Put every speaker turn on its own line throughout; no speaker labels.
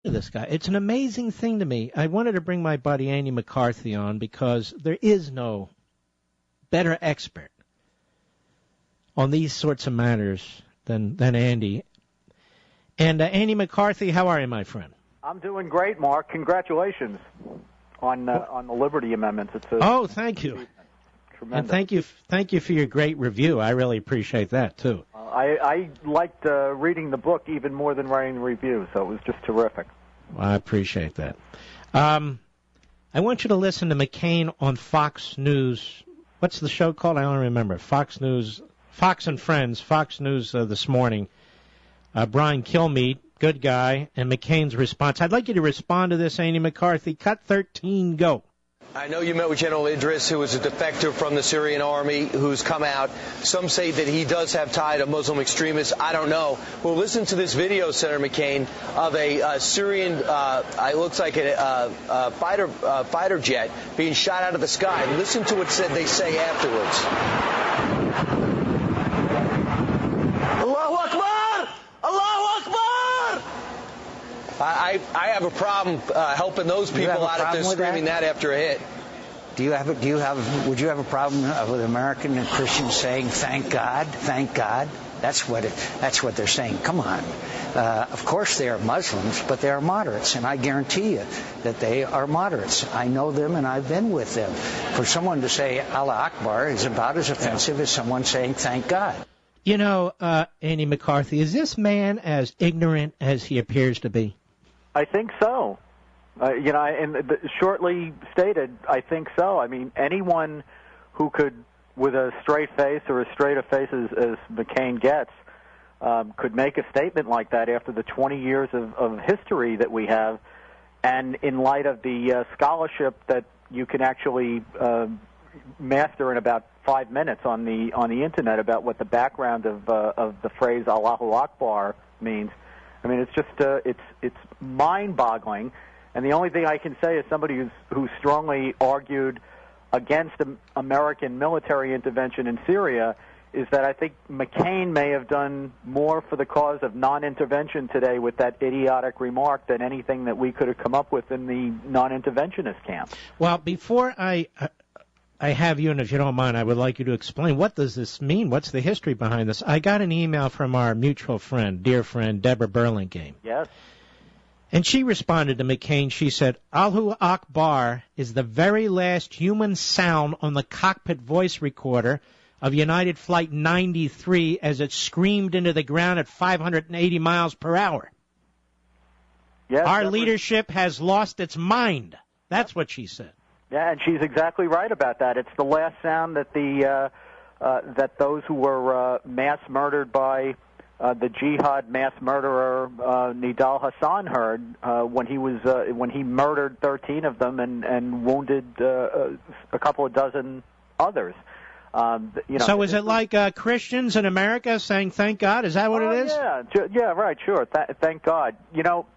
This guy. It's an amazing thing to me. I wanted to bring my buddy Andy McCarthy on because there is no better expert on these sorts of matters than Andy. And Andy McCarthy, how are you, my friend?
I'm doing great, Mark. Congratulations on the Liberty amendments.
Thank you.
Tremendous.
And thank you for your great review. I really appreciate that too.
I liked reading the book even more than writing the review, so it was just terrific.
Well, I appreciate that. I want you to listen to McCain on Fox News. What's the show called? I don't remember. Fox News, Fox and Friends, Fox News this morning. Brian Kilmeade, good guy, and McCain's response. I'd like you to respond to this, Andy McCarthy. Cut 13, go.
I know you met with General Idris, who is a defector from the Syrian army, who's come out. Some say that he does have tie to Muslim extremists. I don't know. Well, listen to this video, Senator McCain, of a Syrian, it looks like a fighter jet being shot out of the sky. Listen to what they say afterwards. Allahu Akbar! Allahu Akbar! I have a problem helping those people out if they're screaming that after a hit.
Would you have a problem with American and Christians saying thank God, thank God? That's what they're saying. Come on. Of course they are Muslims, but they are moderates, and I guarantee you that they are moderates. I know them, and I've been with them. For someone to say Allah Akbar is about as offensive as someone saying thank God.
You know, Andy McCarthy, is this man as ignorant as he appears to be?
I think so. Shortly stated, I think so. I mean, anyone who could, with a straight face or as straight a face as McCain gets, could make a statement like that after the 20 years of history that we have, and in light of the scholarship that you can actually master in about 5 minutes on the internet about what the background of the phrase Allahu Akbar means. I mean, it's just it's mind-boggling, and the only thing I can say is somebody who strongly argued against American military intervention in Syria is that I think McCain may have done more for the cause of non-intervention today with that idiotic remark than anything that we could have come up with in the non-interventionist camp.
Well, before I have you, and if you don't mind, I would like you to explain, what does this mean? What's the history behind this? I got an email from our mutual friend, dear friend, Deborah Burlingame.
Yes.
And she responded to McCain. She said, Allahu Akbar is the very last human sound on the cockpit voice recorder of United Flight 93 as it screamed into the ground at 580 miles per hour.
Yes,
our leadership has lost its mind. That's what she said.
Yeah, and she's exactly right about that. It's the last sound that that those who were mass murdered by the jihad mass murderer Nidal Hassan heard when he murdered 13 of them and wounded a couple of dozen others.
So is it like Christians in America saying thank God? Is that what it is?
Yeah, right, sure. Thank God. You know,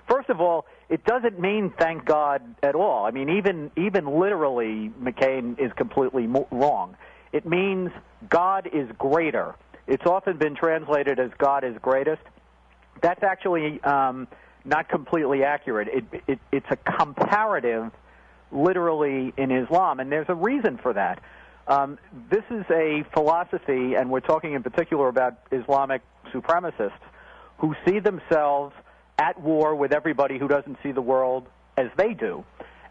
first of all, it doesn't mean thank God at all. I mean, even literally, McCain is completely wrong. It means God is greater. It's often been translated as God is greatest. That's actually not completely accurate. It's a comparative, literally, in Islam, and there's a reason for that. This is a philosophy, and we're talking in particular about Islamic supremacists, who see themselves at war with everybody who doesn't see the world as they do.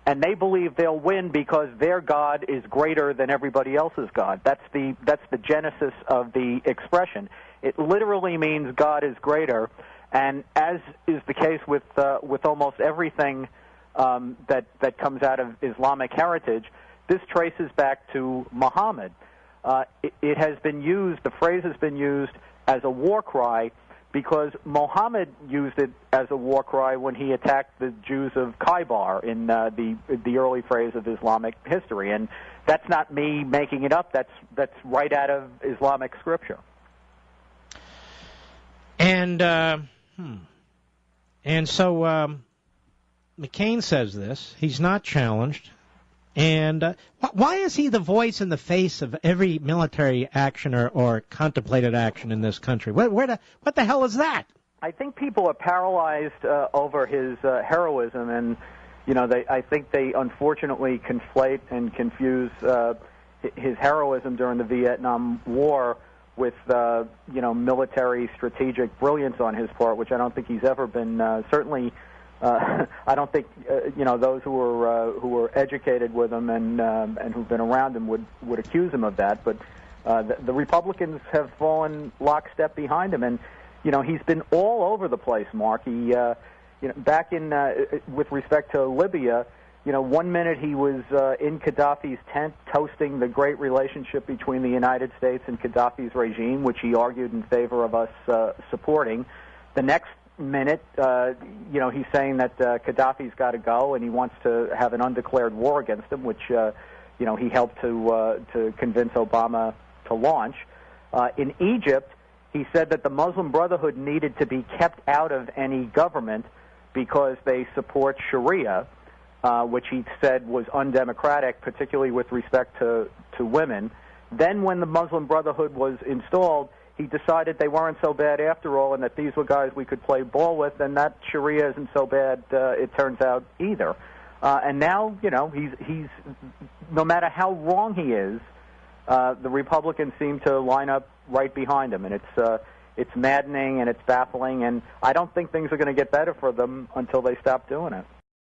And they believe they'll win because their God is greater than everybody else's God. That's the genesis of the expression. It literally means God is greater, and as is the case with almost everything that comes out of Islamic heritage, this traces back to Muhammad. It has been used, the phrase has been used as a war cry because Muhammad used it as a war cry when he attacked the Jews of Khaybar in the early phase of Islamic history. And that's not me making it up. That's right out of Islamic scripture. And
so McCain says this. He's not challenged. And why is he the voice in the face of every military action or contemplated action in this country? What the hell is that?
I think people are paralyzed over his heroism, and I think they unfortunately conflate and confuse his heroism during the Vietnam War with military strategic brilliance on his part, which I don't think he's ever been. Certainly, I don't think those who were educated with him and who've been around him would accuse him of that. But the Republicans have fallen lockstep behind him, and he's been all over the place, Mark. He back in with respect to Libya. 1 minute he was in Gaddafi's tent toasting the great relationship between the United States and Gaddafi's regime, which he argued in favor of us supporting. The next minute, he's saying that Gaddafi's got to go and he wants to have an undeclared war against him, which he helped to convince Obama to launch. In Egypt, he said that the Muslim Brotherhood needed to be kept out of any government because they support Sharia, which he said was undemocratic, particularly with respect to women. Then when the Muslim Brotherhood was installed, he decided they weren't so bad after all and that these were guys we could play ball with, and that Sharia isn't so bad, it turns out, either. And now, he's no matter how wrong he is, the Republicans seem to line up right behind him, and it's maddening and it's baffling, and I don't think things are going to get better for them until they stop doing it.